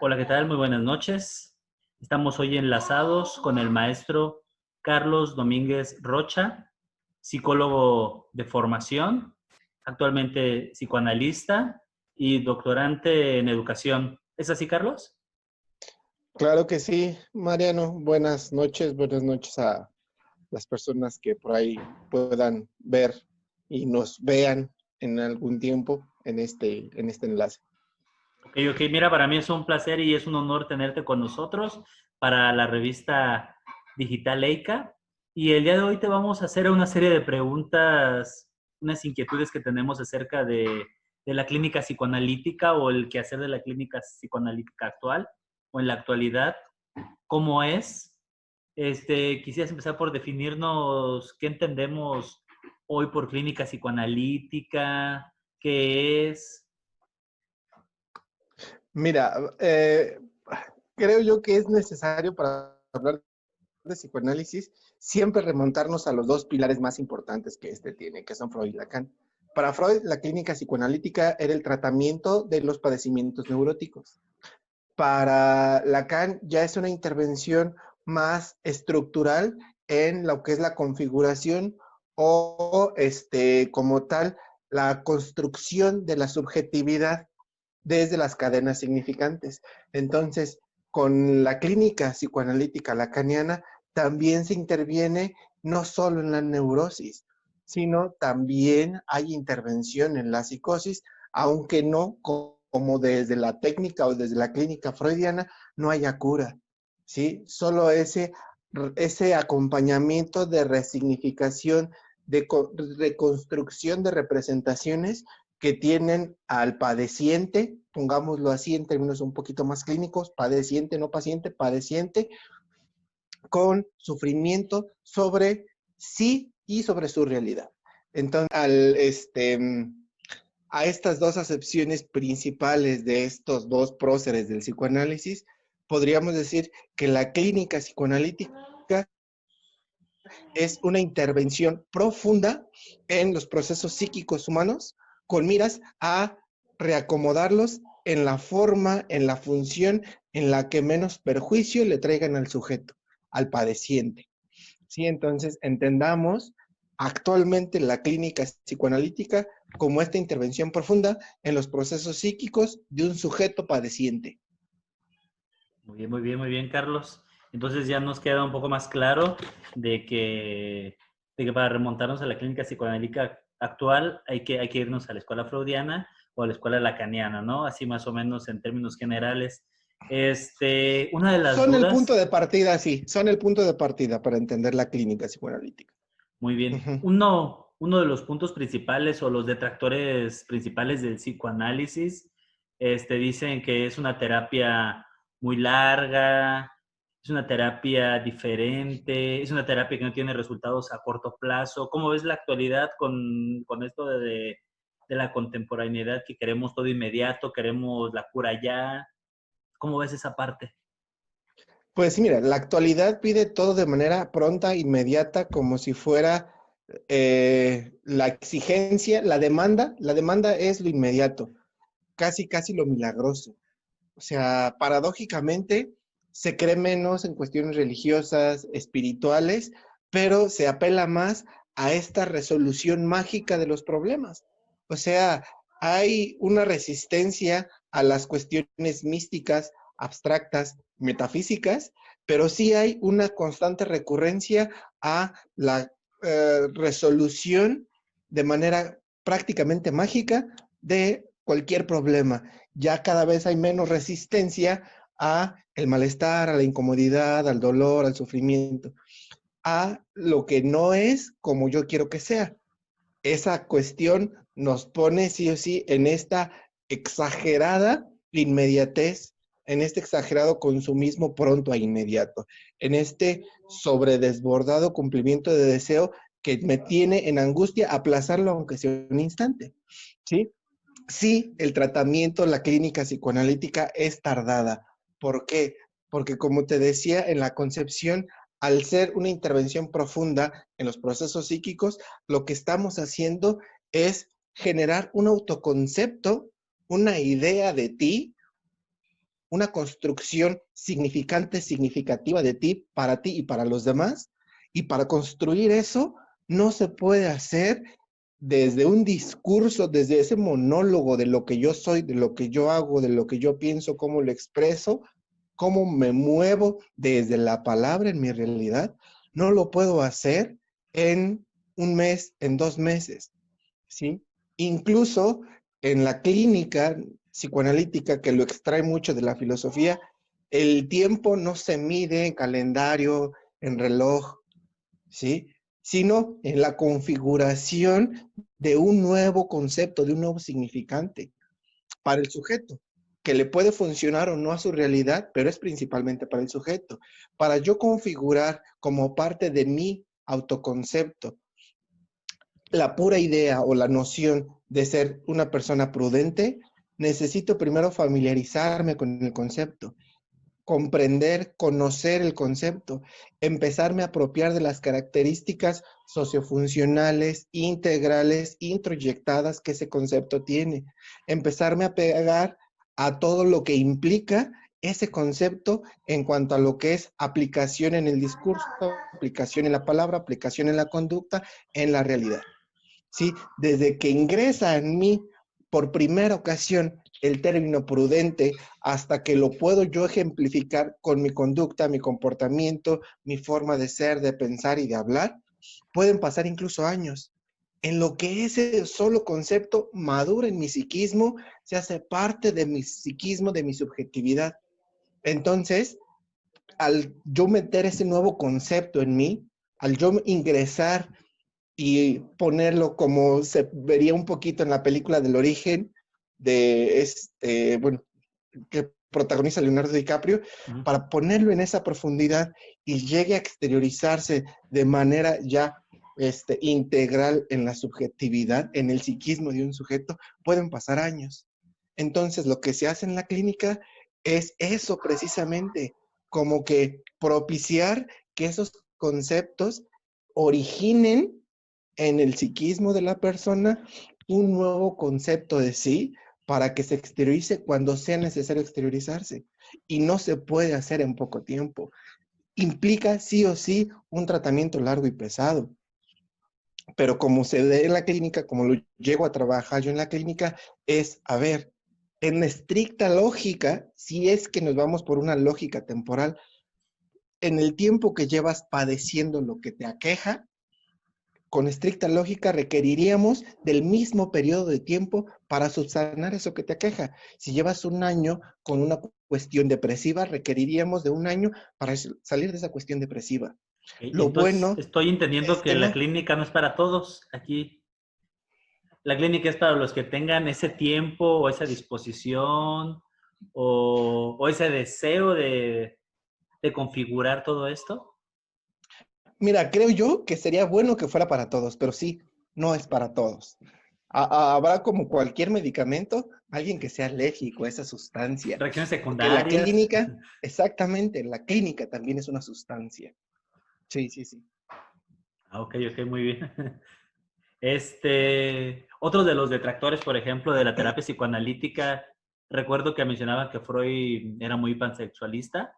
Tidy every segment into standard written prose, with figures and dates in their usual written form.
Hola, ¿qué tal? Muy buenas noches. Estamos hoy enlazados con el maestro Carlos Domínguez Rocha, psicólogo de formación, actualmente psicoanalista y doctorante en educación. ¿Es así, Carlos? Claro que sí, Mariano. Buenas noches a las personas que por ahí puedan ver y nos vean en algún tiempo en este enlace. Ok. Mira, para mí es un placer y es un honor tenerte con nosotros para la revista digital Leica. Y el día de hoy te vamos a hacer una serie de preguntas, unas inquietudes que tenemos acerca de la clínica psicoanalítica o el quehacer de la clínica psicoanalítica actual o en la actualidad, cómo es. Quisieras empezar por definirnos qué entendemos hoy por clínica psicoanalítica, qué es. Mira, creo yo que es necesario para hablar de psicoanálisis siempre remontarnos a los dos pilares más importantes que este tiene, que son Freud y Lacan. Para Freud, la clínica psicoanalítica era el tratamiento de los padecimientos neuróticos. Para Lacan ya es una intervención más estructural en lo que es la configuración o como tal la construcción de la subjetividad desde las cadenas significantes. Entonces, con la clínica psicoanalítica lacaniana también se interviene no solo en la neurosis, sino también hay intervención en la psicosis, aunque no como desde la técnica o desde la clínica freudiana no haya cura, ¿sí? Solo ese acompañamiento de resignificación, de reconstrucción de representaciones que tienen al padeciente, pongámoslo así en términos un poquito más clínicos, padeciente, no paciente, padeciente, con sufrimiento sobre sí y sobre su realidad. Entonces, a estas dos acepciones principales de estos dos próceres del psicoanálisis, podríamos decir que la clínica psicoanalítica es una intervención profunda en los procesos psíquicos humanos con miras a reacomodarlos en la forma, en la función en la que menos perjuicio le traigan al sujeto, al padeciente. ¿Sí? Entonces, entendamos actualmente la clínica psicoanalítica como esta intervención profunda en los procesos psíquicos de un sujeto padeciente. Muy bien, Carlos. Entonces ya nos queda un poco más claro de que para remontarnos a la clínica psicoanalítica actual hay que irnos a la escuela freudiana o a la escuela lacaniana, ¿no? Así más o menos en términos generales. Una de las Son el punto dudas, de partida, sí, son el punto de partida para entender la clínica psicoanalítica. muy bien, Uh-huh. uno de los puntos principales o los detractores principales del psicoanálisis, dicen que es una terapia muy larga, es una terapia diferente, es una terapia que no tiene resultados a corto plazo. ¿Cómo ves la actualidad con esto de la contemporaneidad, que queremos todo inmediato, queremos la cura ya? ¿Cómo ves esa parte? Pues mira, la actualidad pide todo de manera pronta, inmediata, como si fuera la exigencia, la demanda es lo inmediato, casi lo milagroso. O sea, paradójicamente se cree menos en cuestiones religiosas, espirituales, pero se apela más a esta resolución mágica de los problemas. O sea, hay una resistencia a las cuestiones místicas, abstractas, metafísicas, pero sí hay una constante recurrencia a la resolución de manera prácticamente mágica de cualquier problema. Ya cada vez hay menos resistencia a el malestar, a la incomodidad, al dolor, al sufrimiento, a lo que no es como yo quiero que sea. Esa cuestión nos pone sí o sí en esta exagerada inmediatez, en este exagerado consumismo pronto e inmediato, en este sobredesbordado cumplimiento de deseo que me tiene en angustia aplazarlo aunque sea un instante, ¿sí? Sí, el tratamiento, la clínica psicoanalítica es tardada. ¿Por qué? Porque como te decía, en la concepción, al ser una intervención profunda en los procesos psíquicos, lo que estamos haciendo es generar un autoconcepto, una idea de ti una construcción significante, significativa de ti y para los demás. Y para construir eso, no se puede hacer desde un discurso, desde ese monólogo de lo que yo soy, de lo que yo hago, de lo que yo pienso, cómo lo expreso, cómo me muevo desde la palabra en mi realidad. No lo puedo hacer en un mes, en 2 meses, ¿sí? Incluso en la clínica psicoanalítica, que lo extrae mucho de la filosofía, el tiempo no se mide en calendario, en reloj, ¿sí? Sino en la configuración de un nuevo concepto, de un nuevo significante para el sujeto, que le puede funcionar o no a su realidad, pero es principalmente para el sujeto. Para yo configurar como parte de mi autoconcepto la pura idea o la noción de ser una persona prudente, necesito primero familiarizarme con el concepto, comprender, conocer el concepto, empezarme a apropiar de las características sociofuncionales, integrales, introyectadas que ese concepto tiene, empezarme a pegar a todo lo que implica ese concepto en cuanto a lo que es aplicación en el discurso, aplicación en la palabra, aplicación en la conducta, en la realidad. ¿Sí? Desde que ingresa en mí por primera ocasión el término prudente hasta que lo puedo yo ejemplificar con mi conducta, mi comportamiento, mi forma de ser, de pensar y de hablar, pueden pasar incluso años. En lo que ese solo concepto madura en mi psiquismo, se hace parte de mi psiquismo, de mi subjetividad. Entonces, al yo meter ese nuevo concepto en mí, al yo ingresar y ponerlo como se vería un poquito en la película del origen de bueno, que protagoniza Leonardo DiCaprio, para ponerlo en esa profundidad y llegue a exteriorizarse de manera ya integral en la subjetividad, en el psiquismo de un sujeto, pueden pasar años. Entonces, lo que se hace en la clínica es eso precisamente, como que propiciar que esos conceptos originen en el psiquismo de la persona un nuevo concepto de sí para que se exteriorice cuando sea necesario exteriorizarse. Y no se puede hacer en poco tiempo. Implica sí o sí un tratamiento largo y pesado. Pero como se ve en la clínica, como lo llego a trabajar yo en la clínica, es, a ver, en estricta lógica, si es que nos vamos por una lógica temporal, en el tiempo que llevas padeciendo lo que te aqueja, con estricta lógica requeriríamos del mismo periodo de tiempo para subsanar eso que te aqueja. Si llevas un año con una cuestión depresiva, requeriríamos de un año para salir de esa cuestión depresiva. Okay. Lo Entonces, bueno estoy entendiendo es que que la no. clínica no es para todos. Aquí, la clínica es para los que tengan ese tiempo o esa disposición o ese deseo de configurar todo esto. Mira, creo yo que sería bueno que fuera para todos, pero sí, no es para todos. Habrá como cualquier medicamento, alguien que sea alérgico a esa sustancia, Reacciones porque la secundarias. clínica, exactamente, la clínica también es una sustancia. Sí, sí, sí. Ah, ok, ok, muy bien. Otro de los detractores, por ejemplo, de la terapia psicoanalítica, recuerdo que mencionaban que Freud era muy pansexualista.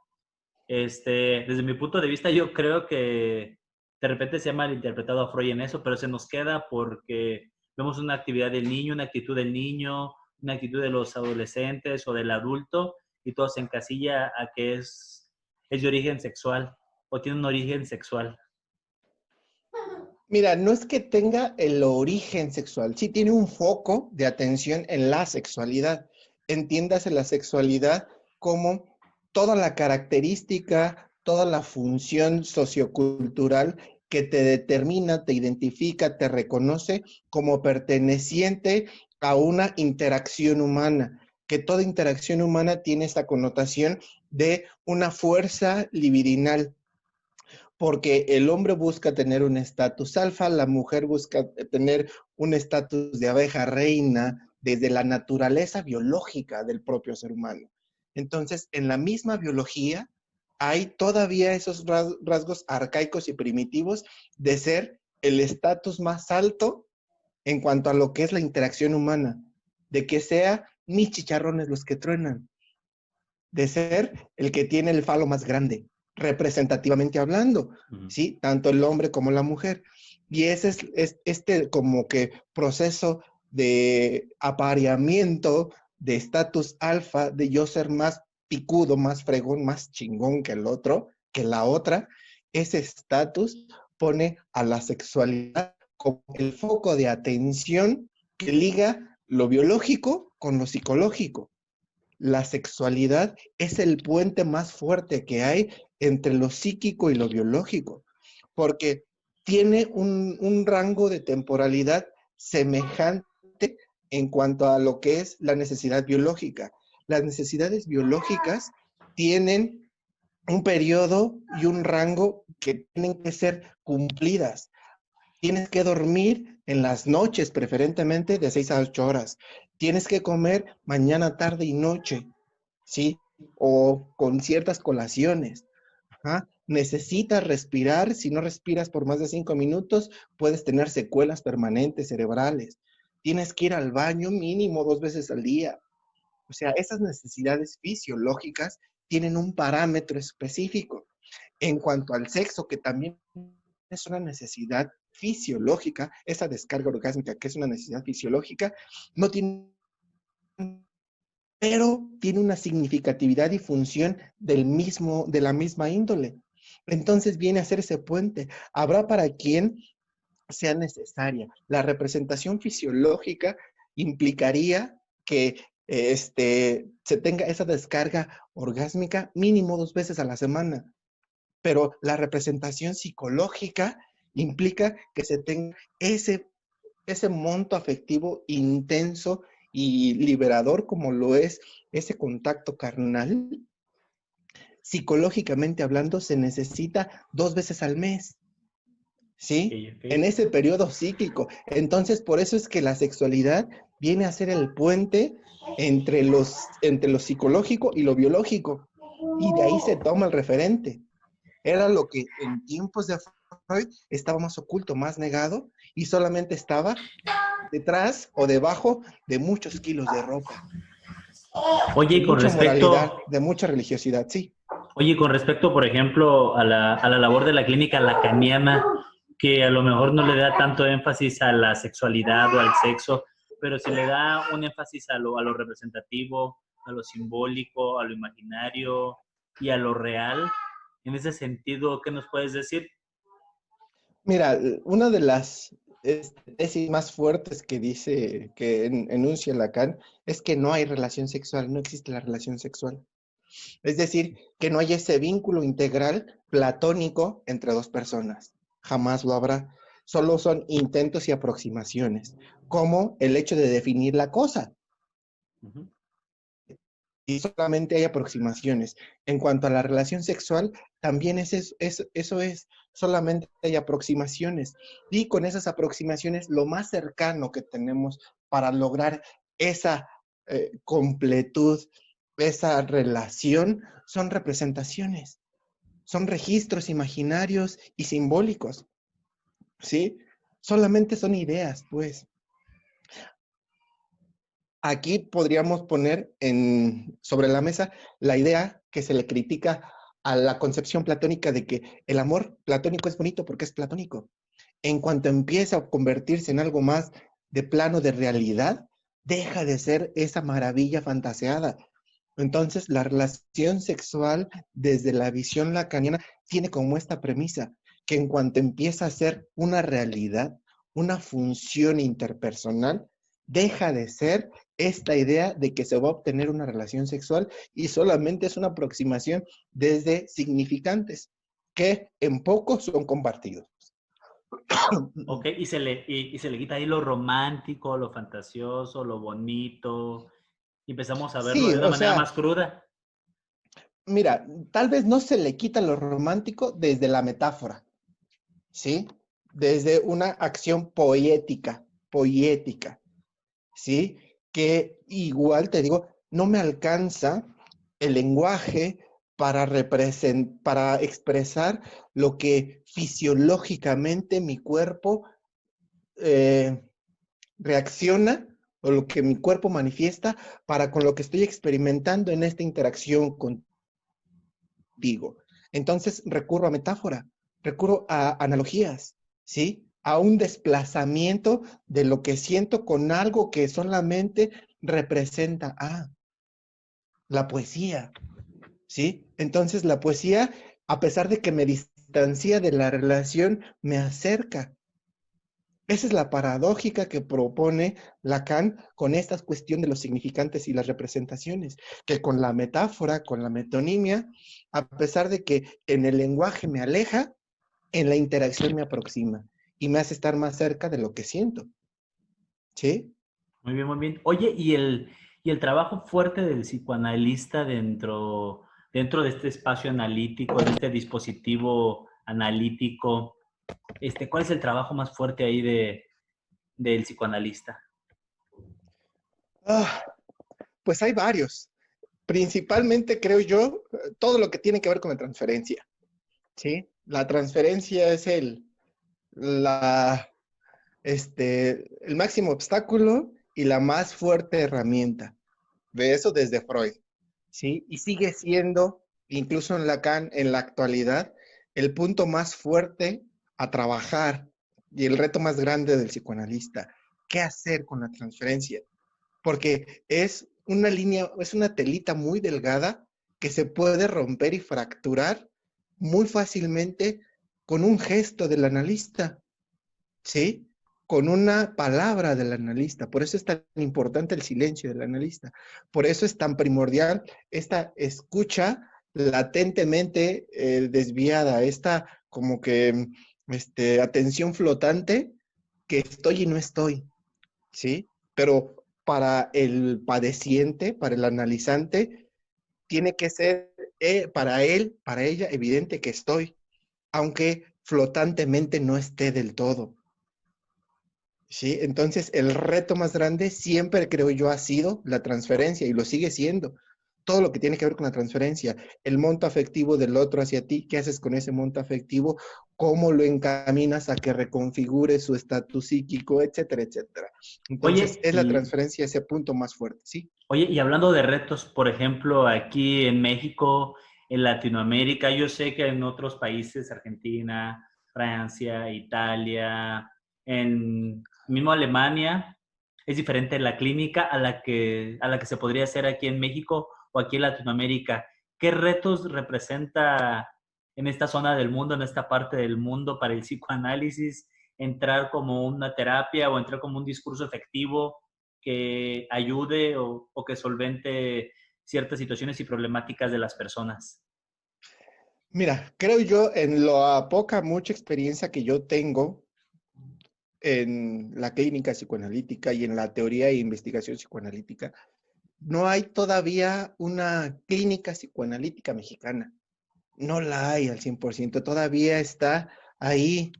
Desde mi punto de vista, yo creo que de repente se ha malinterpretado a Freud en eso, pero se nos queda porque vemos una actividad del niño, una actitud del niño, una actitud de los adolescentes o del adulto, y todo se encasilla a que es de origen sexual o tiene un origen sexual. Mira, no es que tenga el origen sexual, sí tiene un foco de atención en la sexualidad. Entiéndase la sexualidad como toda la característica, toda la función sociocultural que te determina, te identifica, te reconoce como perteneciente a una interacción humana, que toda interacción humana tiene esta connotación de una fuerza libidinal, porque el hombre busca tener un estatus alfa, la mujer busca tener un estatus de abeja reina desde la naturaleza biológica del propio ser humano. Entonces, en la misma biología hay todavía esos rasgos arcaicos y primitivos de ser el estatus más alto en cuanto a lo que es la interacción humana, de que sea mis chicharrones los que truenan, de ser el que tiene el falo más grande, representativamente hablando, ¿sí? Tanto el hombre como la mujer. Y ese es este como que proceso de apareamiento, de estatus alfa, de yo ser más picudo, más fregón, más chingón que el otro, que la otra. Ese estatus pone a la sexualidad como el foco de atención que liga lo biológico con lo psicológico. La sexualidad es el puente más fuerte que hay entre lo psíquico y lo biológico, porque tiene un rango de temporalidad semejante en cuanto a lo que es la necesidad biológica. Las necesidades biológicas tienen un periodo y un rango que tienen que ser cumplidas. Tienes que dormir en las noches, preferentemente de 6 a 8 horas. Tienes que comer mañana, tarde y noche, ¿sí? O con ciertas colaciones. Ajá. Necesitas respirar. Si no respiras por más de 5 minutos, puedes tener secuelas permanentes cerebrales. Tienes que ir al baño mínimo 2 veces al día. O sea, esas necesidades fisiológicas tienen un parámetro específico. En cuanto al sexo, que también es una necesidad fisiológica, esa descarga orgásmica, que es una necesidad fisiológica, no tiene, pero tiene una significatividad y función de la misma índole. Entonces viene a ser ese puente. Habrá para quien sea necesaria. La representación fisiológica implicaría que se tenga esa descarga orgásmica mínimo 2 veces a la semana. Pero la representación psicológica implica que se tenga ese monto afectivo intenso y liberador como lo es ese contacto carnal. Psicológicamente hablando, se necesita 2 veces al mes, ¿sí? Okay, okay. En ese periodo cíclico. Entonces, por eso es que la sexualidad viene a ser el puente entre lo psicológico y lo biológico. Y de ahí se toma el referente. Era lo que en tiempos de Freud estaba más oculto, más negado, y solamente estaba detrás o debajo de muchos kilos de ropa, Oye, de y con mucha moralidad, respecto, de mucha religiosidad, sí. oye, con respecto, por ejemplo, a la labor de la clínica lacaniana, que a lo mejor no le da tanto énfasis a la sexualidad o al sexo, pero si le da un énfasis a lo representativo, a lo simbólico, a lo imaginario y a lo real, en ese sentido, ¿qué nos puedes decir? Mira, una de las tesis más fuertes que dice, que enuncia Lacan, es que no hay relación sexual, no existe la relación sexual. Es decir, que no hay ese vínculo integral platónico entre dos personas. Jamás lo habrá. Solo son intentos y aproximaciones, como el hecho de definir la cosa. Ujú. Y solamente hay aproximaciones. En cuanto a la relación sexual, también eso es, solamente hay aproximaciones. Y con esas aproximaciones, lo más cercano que tenemos para lograr esa completud, esa relación, son representaciones, son registros imaginarios y simbólicos, ¿sí? Solamente son ideas, pues. Aquí podríamos poner sobre la mesa la idea que se le critica a la concepción platónica de que el amor platónico es bonito porque es platónico. En cuanto empieza a convertirse en algo más de plano de realidad, deja de ser esa maravilla fantaseada. Entonces, la relación sexual desde la visión lacaniana tiene como esta premisa, que en cuanto empieza a ser una realidad, una función interpersonal, deja de ser esta idea de que se va a obtener una relación sexual y solamente es una aproximación desde significantes que en poco son compartidos. Ok, y se le quita ahí lo romántico, lo fantasioso, lo bonito, y empezamos a verlo Sí, de una o manera sea, más cruda. mira, tal vez no se le quita lo romántico desde la metáfora, ¿sí? Desde una acción poética, ¿sí? Que igual te digo, no me alcanza el lenguaje para expresar lo que fisiológicamente mi cuerpo eh, reacciona o lo que mi cuerpo manifiesta para con lo que estoy experimentando en esta interacción contigo. Entonces recurro a metáfora, recurro a analogías, ¿sí? A un desplazamiento de lo que siento con algo que solamente representa la poesía, ¿sí? Entonces la poesía, a pesar de que me distancia de la relación, me acerca. Esa es la paradójica que propone Lacan con esta cuestión de los significantes y las representaciones, que con la metáfora, con la metonimia, a pesar de que en el lenguaje me aleja, en la interacción me aproxima y me hace estar más cerca de lo que siento. ¿Sí? Muy bien, muy bien. Oye, y el trabajo fuerte del psicoanalista dentro de este espacio analítico, de este dispositivo analítico, ¿cuál es el trabajo más fuerte ahí del psicoanalista? Ah, pues hay varios. Principalmente, creo yo, todo lo que tiene que ver con la transferencia. ¿Sí? La transferencia es la, el máximo obstáculo y la más fuerte herramienta. De eso desde Freud, ¿sí? Y sigue siendo, incluso en Lacan, en la actualidad, el punto más fuerte a trabajar y el reto más grande del psicoanalista. ¿Qué hacer con la transferencia? Porque es una línea, es una telita muy delgada que se puede romper y fracturar muy fácilmente con un gesto del analista, ¿sí? Con una palabra del analista. Por eso es tan importante el silencio del analista. Por eso es tan primordial esta escucha latentemente desviada, esta como que atención flotante que estoy y no estoy, ¿sí? Pero para el padeciente, para el analizante, tiene que ser para él, para ella, evidente que estoy, aunque flotantemente no esté del todo. ¿Sí? Entonces, el reto más grande siempre, creo yo, ha sido la transferencia y lo sigue siendo. Todo lo que tiene que ver con la transferencia, el monto afectivo del otro hacia ti, ¿qué haces con ese monto afectivo? ¿Cómo lo encaminas a que reconfigure su estatus psíquico, etcétera, etcétera? Entonces, Oye, es la transferencia ese punto más fuerte, ¿sí? y hablando de retos, por ejemplo, aquí en México, en Latinoamérica, yo sé que en otros países, Argentina, Francia, Italia, en mismo Alemania, es diferente la clínica a la que se podría hacer aquí en México o aquí en Latinoamérica. ¿Qué retos representa en esta zona del mundo, en esta parte del mundo para el psicoanálisis, entrar como una terapia o entrar como un discurso efectivo que ayude o que solvente ciertas situaciones y problemáticas de las personas? Mira, creo yo en la poca, mucha experiencia que yo tengo en la clínica psicoanalítica y en la teoría e investigación psicoanalítica, no hay todavía una clínica psicoanalítica mexicana. No la hay al 100%. Todavía está ahí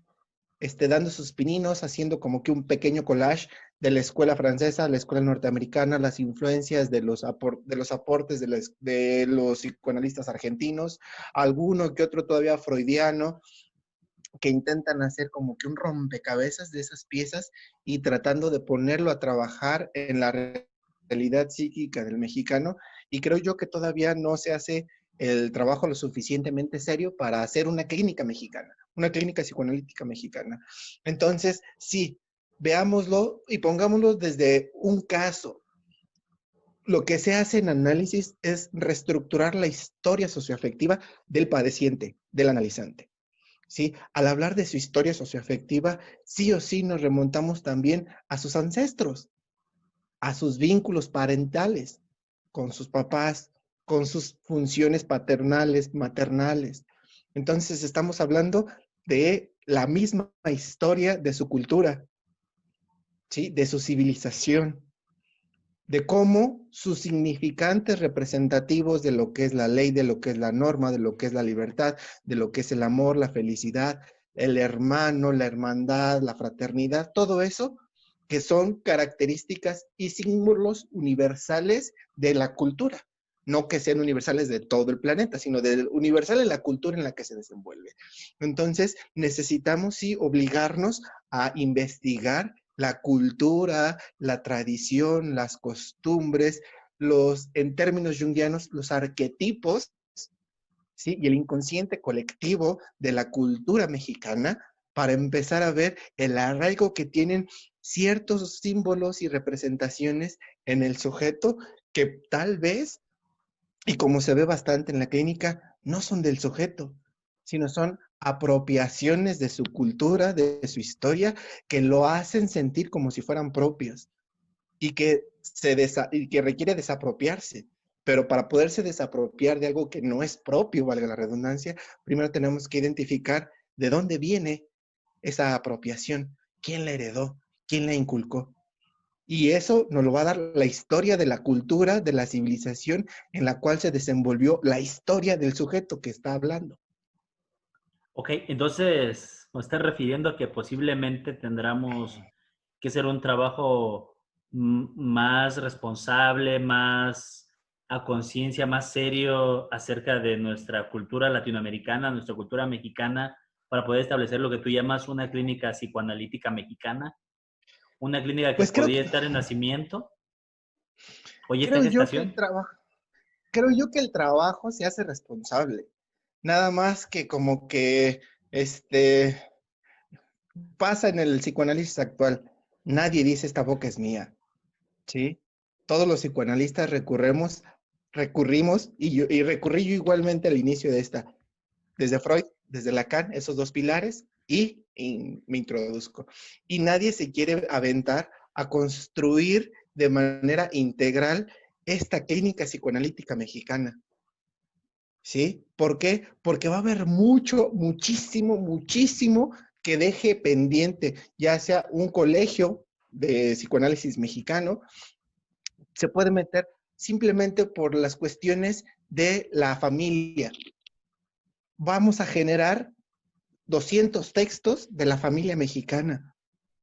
dando sus pininos, haciendo como que un pequeño collage de la escuela francesa, la escuela norteamericana, las influencias de los aportes de los psicoanalistas argentinos, alguno que otro todavía freudiano, que intentan hacer como que un rompecabezas de esas piezas y tratando de ponerlo a trabajar en la realidad psíquica del mexicano. Y creo yo que todavía no se hace el trabajo lo suficientemente serio para hacer una clínica mexicana, una clínica psicoanalítica mexicana. Entonces, sí, veámoslo y pongámoslo desde un caso. Lo que se hace en análisis es reestructurar la historia socioafectiva del padeciente, del analizante. ¿Sí? Al hablar de su historia socioafectiva, sí o sí nos remontamos también a sus ancestros, a sus vínculos parentales, con sus papás, con sus funciones paternales, maternales. Entonces estamos hablando de la misma historia de su cultura, ¿sí? De su civilización, de cómo sus significantes representativos de lo que es la ley, de lo que es la norma, de lo que es la libertad, de lo que es el amor, la felicidad, el hermano, la hermandad, la fraternidad, todo eso que son características y símbolos universales de la cultura. No que sean universales de todo el planeta, sino de universal en la cultura en la que se desenvuelve. Entonces, necesitamos sí obligarnos a investigar la cultura, la tradición, las costumbres, en términos junguianos, los arquetipos, ¿sí? Y el inconsciente colectivo de la cultura mexicana para empezar a ver el arraigo que tienen ciertos símbolos y representaciones en el sujeto que tal vez, y como se ve bastante en la clínica, no son del sujeto, sino son apropiaciones de su cultura, de su historia, que lo hacen sentir como si fueran propios y y que requiere desapropiarse. Pero para poderse desapropiar de algo que no es propio, valga la redundancia, primero tenemos que identificar de dónde viene esa apropiación, quién la heredó, quién la inculcó. Y eso nos lo va a dar la historia de la cultura, de la civilización en la cual se desenvolvió la historia del sujeto que está hablando. Ok, entonces nos estás refiriendo a que posiblemente tendremos que hacer un trabajo más responsable, más a conciencia, más serio acerca de nuestra cultura latinoamericana, nuestra cultura mexicana, para poder establecer lo que tú llamas una clínica psicoanalítica mexicana, una clínica que Pues podría estar en nacimiento o ya está en creo yo que el gestación. trabajo, creo yo que el trabajo se hace responsable. Nada más que como que este pasa en el psicoanálisis actual. Nadie dice esta boca es mía, ¿sí? Todos los psicoanalistas recurrimos, y recurrí yo igualmente al inicio de esta, desde Freud, desde Lacan, esos dos pilares, y me introduzco. Y nadie se quiere aventar a construir de manera integral esta clínica psicoanalítica mexicana. ¿Sí? ¿Por qué? Porque va a haber muchísimo que deje pendiente, ya sea un colegio de psicoanálisis mexicano, se puede meter simplemente por las cuestiones de la familia. Vamos a generar 200 textos de la familia mexicana,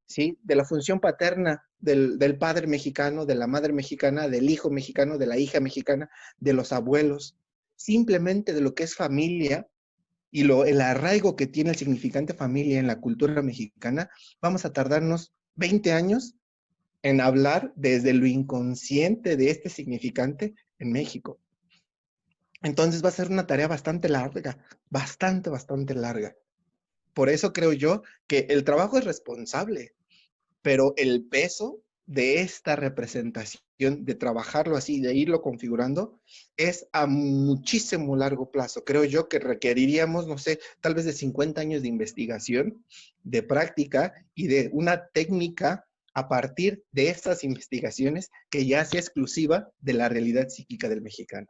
¿sí? De la función paterna del padre mexicano, de la madre mexicana, del hijo mexicano, de la hija mexicana, de los abuelos, simplemente de lo que es familia y el arraigo que tiene el significante familia en la cultura mexicana, vamos a tardarnos 20 años en hablar desde lo inconsciente de este significante en México. Entonces va a ser una tarea bastante larga, bastante larga. Por eso creo yo que el trabajo es responsable, pero el peso de esta representación, de trabajarlo así, de irlo configurando, es a muchísimo largo plazo. Creo yo que requeriríamos, no sé, tal vez de 50 años de investigación, de práctica y de una técnica a partir de estas investigaciones que ya sea exclusiva de la realidad psíquica del mexicano.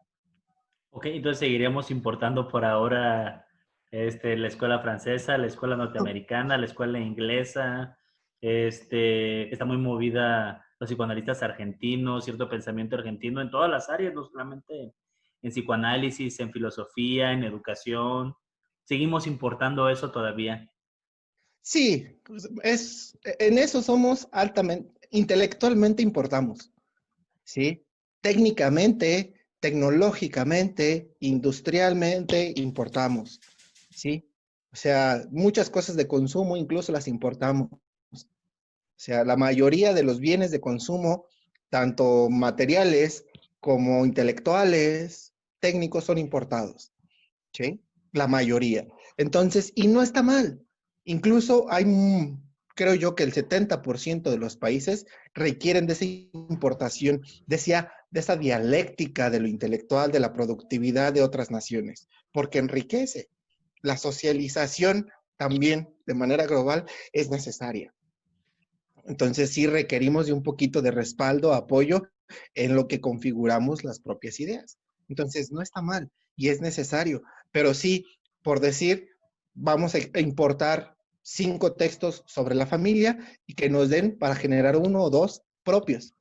Ok, entonces seguiremos importando por ahora la escuela francesa, la escuela norteamericana, la escuela inglesa. Está muy movida los psicoanalistas argentinos, cierto pensamiento argentino en todas las áreas, no solamente en psicoanálisis, en filosofía, en educación. Seguimos importando eso todavía. Sí, pues en eso somos altamente, intelectualmente importamos. ¿Sí? Técnicamente, tecnológicamente, industrialmente importamos, ¿sí? O sea, muchas cosas de consumo incluso las importamos. O sea, la mayoría de los bienes de consumo, tanto materiales como intelectuales, técnicos, son importados, ¿sí? La mayoría. Entonces, y no está mal. Incluso creo yo que el 70% de los países requieren de esa importación, de esa dialéctica de lo intelectual, de la productividad de otras naciones, porque enriquece. La socialización también, de manera global, es necesaria. Entonces, sí requerimos de un poquito de respaldo, apoyo en lo que configuramos las propias ideas. Entonces, no está mal y es necesario, pero sí, por decir, vamos a importar 5 textos sobre la familia y que nos den para generar 1 o 2 propios.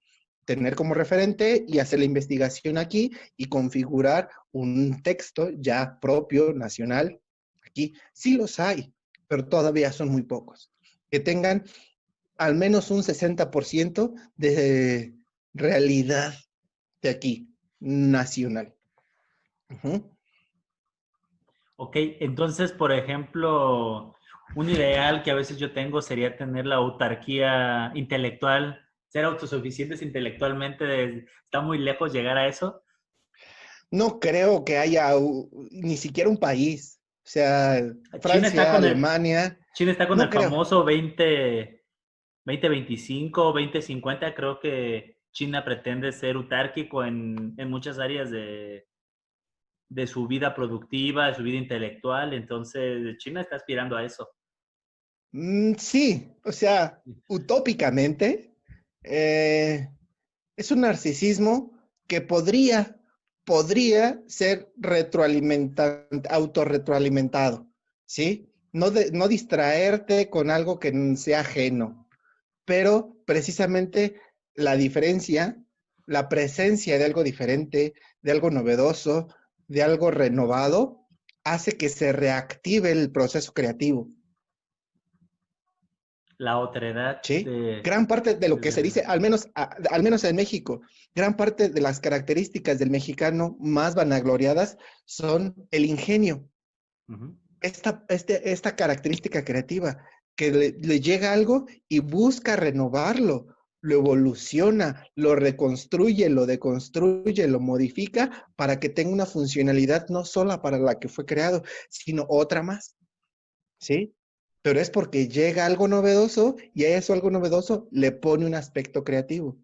Tener como referente y hacer la investigación aquí y configurar un texto ya propio, nacional. Aquí sí los hay, pero todavía son muy pocos. Que tengan al menos un 60% de realidad de aquí, nacional. Uh -huh. Ok, entonces, por ejemplo, Un ideal que a veces yo tengo sería tener la autarquía intelectual, ser autosuficientes intelectualmente. Está muy lejos llegar a eso. No creo que haya ni siquiera un país, o sea, China está Francia, con el, Alemania, China está con no el creo. famoso 2025, 2050. Creo que China pretende ser autárquico en muchas áreas de su vida productiva, de su vida intelectual. Entonces, China está aspirando a eso. Sí, o sea, utópicamente, eh, es un narcisismo que podría ser autorretroalimentado, ¿sí? No distraerte con algo que sea ajeno, pero precisamente la diferencia, la presencia de algo diferente, de algo novedoso, de algo renovado, hace que se reactive el proceso creativo. La otredad ¿Sí? Gran parte de lo que se dice, al menos en México, gran parte de las características del mexicano más vanagloriadas son el ingenio, uh-huh. esta característica creativa, que le llega algo y busca renovarlo, lo evoluciona, lo reconstruye, lo deconstruye, lo modifica para que tenga una funcionalidad no solo para la que fue creado, sino otra más. ¿Sí? Pero es porque llega algo novedoso y a eso algo novedoso le pone un aspecto creativo,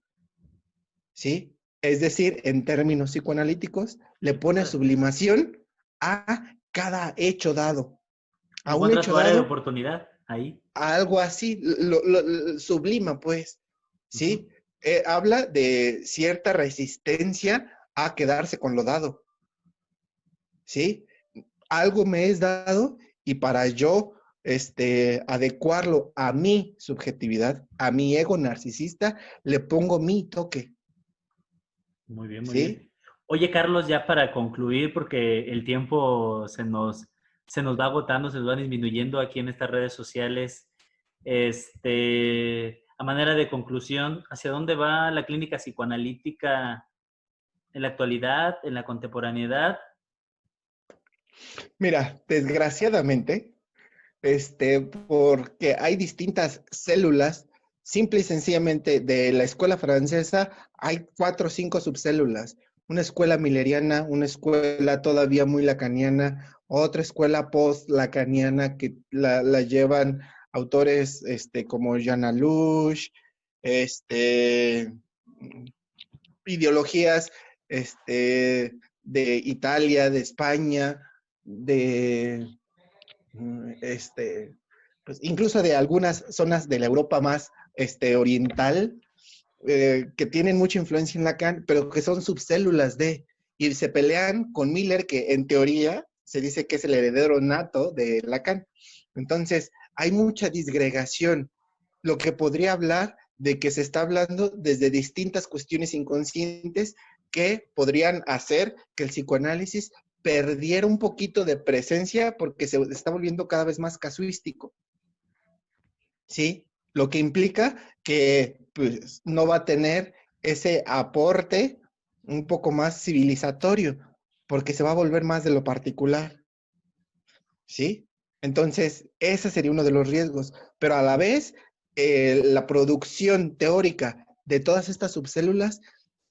¿sí? Es decir, en términos psicoanalíticos, le pone sublimación a cada hecho dado. A un Encuentra hecho su área de dado, oportunidad ahí. a algo así, lo sublima, pues, Uh-huh. ¿sí? Habla de cierta resistencia a quedarse con lo dado, ¿sí? Algo me es dado y para yo adecuarlo a mi subjetividad, a mi ego narcisista, le pongo mi toque, Muy bien, muy bien. ¿sí? Oye, Carlos, ya para concluir, porque el tiempo se nos va agotando, se nos va disminuyendo aquí en estas redes sociales. A manera de conclusión, ¿hacia dónde va la clínica psicoanalítica en la actualidad, en la contemporaneidad? Mira, desgraciadamente, porque hay distintas células, simple y sencillamente de la escuela francesa hay 4 o 5 subcélulas. Una escuela milleriana, una escuela todavía muy lacaniana, otra escuela post-lacaniana que la llevan autores como Jean Alouche, este, ideologías de Italia, de España, de pues incluso de algunas zonas de la Europa más oriental, que tienen mucha influencia en Lacan, pero que son subcélulas y se pelean con Miller, que en teoría se dice que es el heredero nato de Lacan. Entonces, hay mucha disgregación, lo que podría hablar de que se está hablando desde distintas cuestiones inconscientes que podrían hacer que el psicoanálisis perdiera un poquito de presencia porque se está volviendo cada vez más casuístico, ¿sí? Lo que implica que pues, no va a tener ese aporte un poco más civilizatorio, porque se va a volver más de lo particular, ¿sí? Entonces, ese sería uno de los riesgos, pero a la vez, la producción teórica de todas estas subcélulas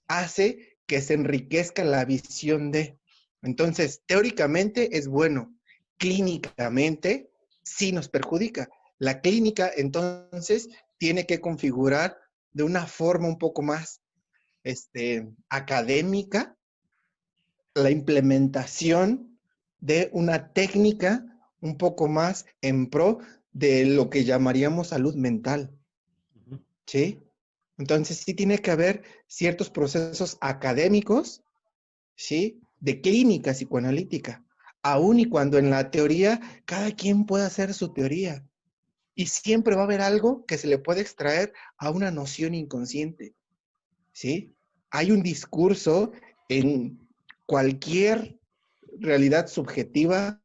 hace que se enriquezca la visión de. Entonces, teóricamente es bueno, clínicamente sí nos perjudica. La clínica, entonces, tiene que configurar de una forma un poco más académica la implementación de una técnica un poco más en pro de lo que llamaríamos salud mental, Uh-huh. ¿sí? Entonces sí tiene que haber ciertos procesos académicos, ¿sí? De clínica psicoanalítica, aun y cuando en la teoría cada quien puede hacer su teoría y siempre va a haber algo que se le puede extraer a una noción inconsciente, ¿sí? Hay un discurso en cualquier realidad subjetiva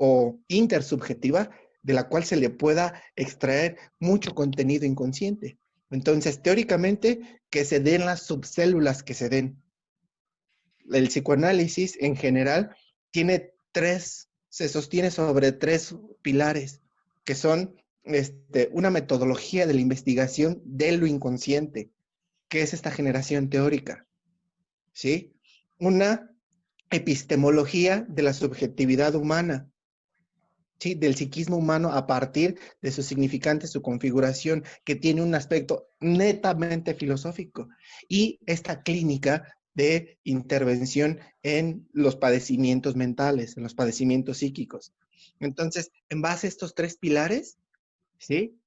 o intersubjetiva de la cual se le pueda extraer mucho contenido inconsciente. Entonces, teóricamente, que se den las subcélulas que se den. El psicoanálisis en general se sostiene sobre 3 pilares. que son una metodología de la investigación de lo inconsciente, que es esta generación teórica, ¿sí? Una epistemología de la subjetividad humana, ¿sí? Del psiquismo humano a partir de su significante, su configuración, que tiene un aspecto netamente filosófico. Y esta clínica de intervención en los padecimientos mentales, en los padecimientos psíquicos. Entonces, en base a estos tres pilares, ¿sí?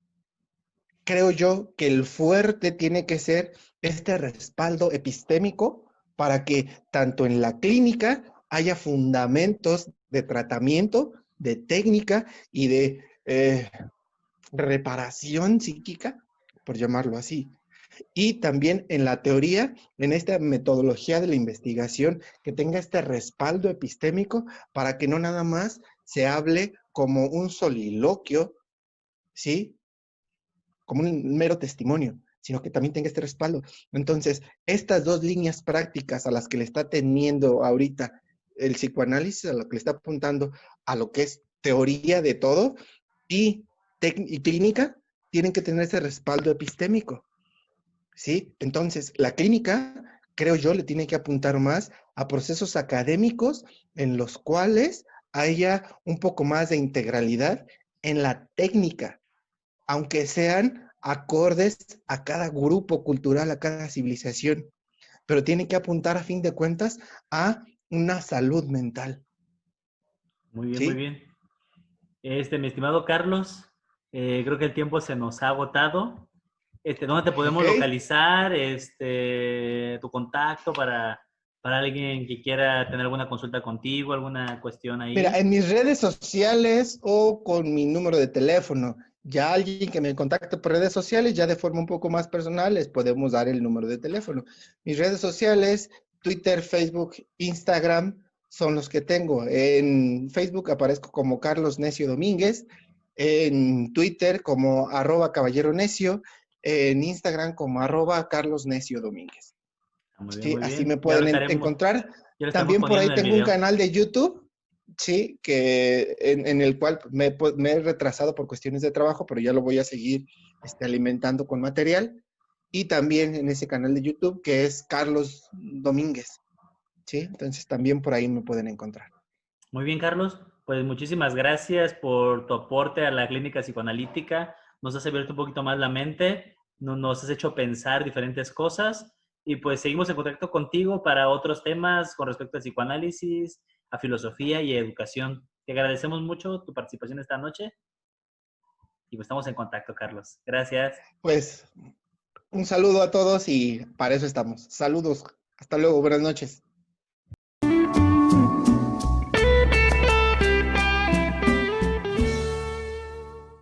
Creo yo que el fuerte tiene que ser este respaldo epistémico para que tanto en la clínica haya fundamentos de tratamiento, de técnica y de reparación psíquica, por llamarlo así. Y también en la teoría, en esta metodología de la investigación, que tenga este respaldo epistémico para que no nada más se hable como un soliloquio, ¿sí? Como un mero testimonio, sino que también tenga este respaldo. Entonces, estas dos líneas prácticas a las que le está teniendo ahorita el psicoanálisis, a lo que le está apuntando a lo que es teoría de todo y, y clínica, tienen que tener ese respaldo epistémico, ¿sí? Entonces, la clínica, creo yo, le tiene que apuntar más a procesos académicos en los cuales haya un poco más de integralidad en la técnica, aunque sean acordes a cada grupo cultural, a cada civilización, pero tiene que apuntar a fin de cuentas a una salud mental. Muy bien, muy ¿Sí? bien. Mi estimado Carlos, creo que el tiempo se nos ha agotado. ¿Dónde te Ok. podemos localizar? Tu contacto para alguien que quiera tener alguna consulta contigo, alguna cuestión Mira, ahí. en mis redes sociales o con mi número de teléfono, ya alguien que me contacte por redes sociales, ya de forma un poco más personal, les podemos dar el número de teléfono. Mis redes sociales, Twitter, Facebook, Instagram, son los que tengo. En Facebook aparezco como Carlos Necio Domínguez, en Twitter como @caballeronecio, en Instagram como @Carlos Necio Domínguez. Muy bien, Sí, muy así me bien. Ya lo pueden estaremos, encontrar. ya lo estaremos También por poniendo ahí en el tengo un video. canal de YouTube, sí, que en el cual me he retrasado por cuestiones de trabajo, pero ya lo voy a seguir alimentando con material. Y también en ese canal de YouTube que es Carlos Domínguez, ¿sí? Entonces también por ahí me pueden encontrar. Muy bien, Carlos. Pues muchísimas gracias por tu aporte a la clínica psicoanalítica. Nos has abierto un poquito más la mente, nos has hecho pensar diferentes cosas y pues seguimos en contacto contigo para otros temas con respecto al psicoanálisis, a filosofía y a educación. Te agradecemos mucho tu participación esta noche y pues estamos en contacto, Carlos. Gracias. Pues un saludo a todos y para eso estamos. Saludos. Hasta luego. Buenas noches.